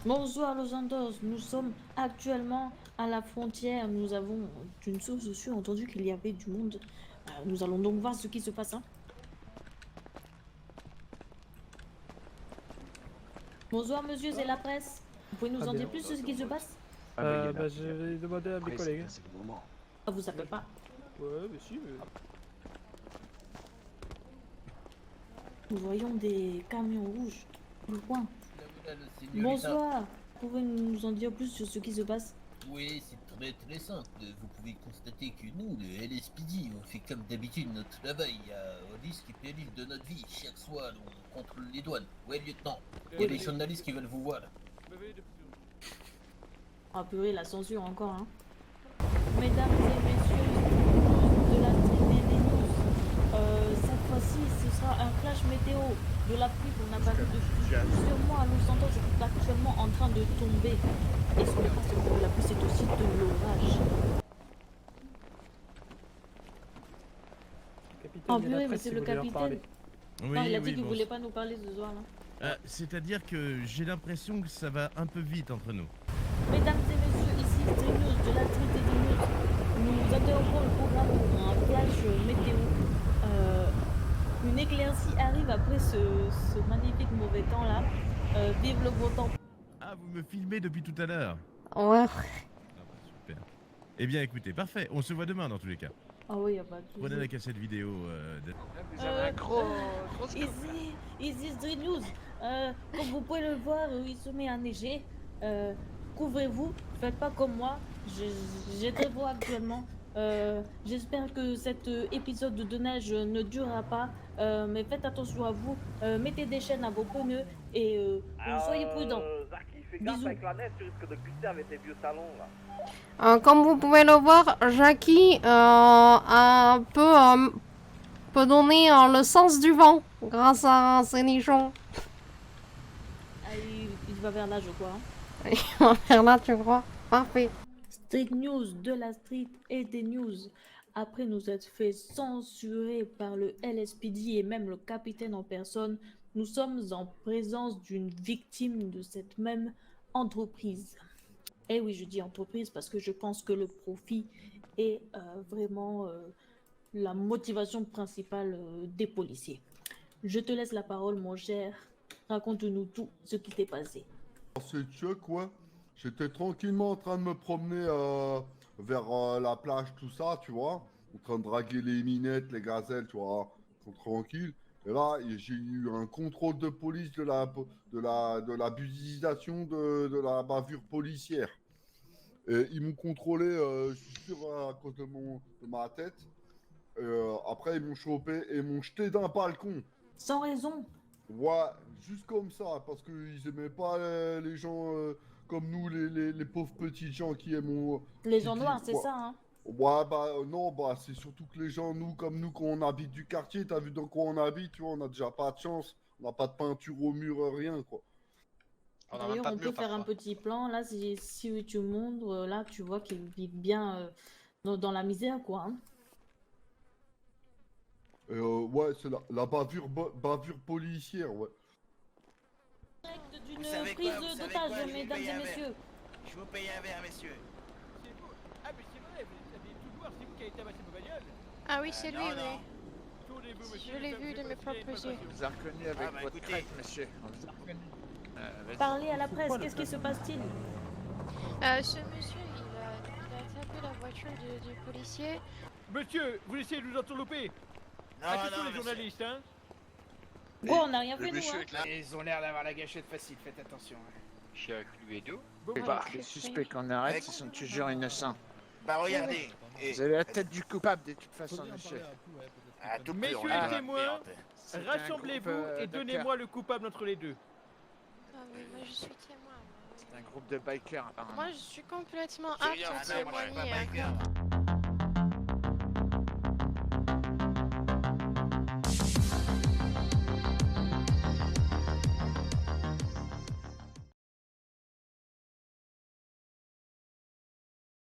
Bonsoir Los Santos, nous sommes actuellement à la frontière. Nous avons d'une source sûre entendu qu'il y avait du monde. Nous allons donc voir ce qui se passe. Hein. Bonsoir monsieur, c'est la presse. Vous pouvez nous en dire plus sur ce qui se passe? Je vais demander à mes collègues. Ah, vous savez pas? Ouais, mais si, mais... Nous voyons des camions rouges au loin. Bonsoir, pouvez nous en dire plus sur ce qui se passe? Oui, c'est très simple. Vous pouvez constater que nous, le LSPD, on fait comme d'habitude notre travail au risque et péril de notre vie. Chaque soir, on contrôle les douanes. Ouais, lieutenant. Il y a des journalistes qui veulent vous voir. Ah purée, la censure encore, hein. Mesdames et messieurs de la Street des News, cette fois-ci, ce sera un flash météo de la pluie qu'on n'a pas vu depuis plusieurs mois à Los Santos, qui est actuellement en train de tomber. Et ce n'est pas seulement de la pluie, c'est aussi de l'orage. Ah purée, mais c'est le capitaine. Oui, Non, il a dit oui, qu'il bon. voulait pas nous parler ce soir là. C'est-à-dire que j'ai l'impression que ça va un peu vite entre nous. Mesdames et messieurs, ici Street News de la Street des News. Nous interrompons le programme pour un flash météo. Une éclaircie arrive après ce magnifique mauvais temps là. Vive le beau temps. Ah, vous me filmez depuis tout à l'heure? Ouais. Ah bah, super. Eh bien écoutez, parfait, on se voit demain dans tous les cas. Ah oui, y a pas de souci. Prenez la cassette vidéo Vous avez un gros Ici Street News. Comme vous pouvez le voir, il se met à neiger. Couvrez-vous, faites pas comme moi. J'ai très froid actuellement. J'espère que cet épisode de neige ne durera pas. Mais faites attention à vous. Mettez des chaînes à vos pneus et soyez prudents. Zaki, fais gaffe Bisous. avec la neige, tu risques de glisser avec tes vieux salons là. Comme vous pouvez le voir, Jackie peut donner le sens du vent grâce à ses nichons. Ah, il va vers là, je crois. Là, tu crois? Parfait. Street News de la street et des news. Après nous être fait censurer par le LSPD et même le capitaine en personne, nous sommes en présence d'une victime de cette même entreprise. Et oui, je dis entreprise parce que je pense que le profit est vraiment la motivation principale des policiers. Je te laisse la parole, mon cher. Raconte-nous tout ce qui t'est passé. C'est Chuck, quoi. J'étais tranquillement en train de me promener vers la plage, tout ça, tu vois. En train de draguer les minettes, les gazelles, tu vois. Tranquille. Et là, j'ai eu un contrôle de police de la budgétisation de la bavure policière. Et ils m'ont contrôlé, je suis sûr, à cause de ma tête. Après, ils m'ont chopé et m'ont jeté d'un balcon. Sans raison. Ouais, juste comme ça, parce qu'ils aimaient pas les gens comme nous, les pauvres petits gens qui aiment... Les gens noirs, c'est ça, hein? Ouais, bah non, bah c'est surtout que les gens, comme nous, quand on habite du quartier, t'as vu dans quoi on habite, tu vois, on a déjà pas de chance, on n'a pas de peinture au mur, rien, quoi. D'ailleurs, on peut faire un petit plan, là, si tu montres, là, tu vois qu'ils vivent bien dans la misère, quoi. Hein. Ouais, c'est la bavure policière, ouais. D'une Vous savez prise quoi, vous savez d'otage, quoi, je vous mesdames paye et un verre. messieurs. Je vous paye un verre, messieurs. C'est vous. Ah mais c'est vrai, vous avez tout voir, c'est vous qui avez tabassé ma bagnole. Ah oui, c'est lui, non, oui. non. Tournez-vous, monsieur. Je l'ai vu de mes propres yeux. On vous a reconnu avec Ah, bah, votre écoutez. crête, monsieur. On vous a reconnu. Vas-y. Parlez à la presse, qu'est-ce qui se passe-t-il? Ce monsieur, il a tapé la voiture du policier. Monsieur, vous essayez de nous entourlouper. Non, Attention non, les journalistes, hein. Bon, on n'a rien fait, nous, hein. Ils ont l'air d'avoir la gâchette facile, faites attention. Chez Cluedo. Bon, Bah, je les sais. suspects qu'on arrête, ils sont toujours innocents. Bah regardez. Vous avez la tête du coupable de toute façon, monsieur. Ah, tout Messieurs pur, les on a témoins, merde. C'est un rassemblez-vous groupe, et donnez-moi le coupable entre les deux. Ah oui, moi je suis témoin. C'est un groupe de bikers, apparemment. Moi je suis complètement Je apte viens, à ah non, moi, je suis pas témoigner. Hein. biker.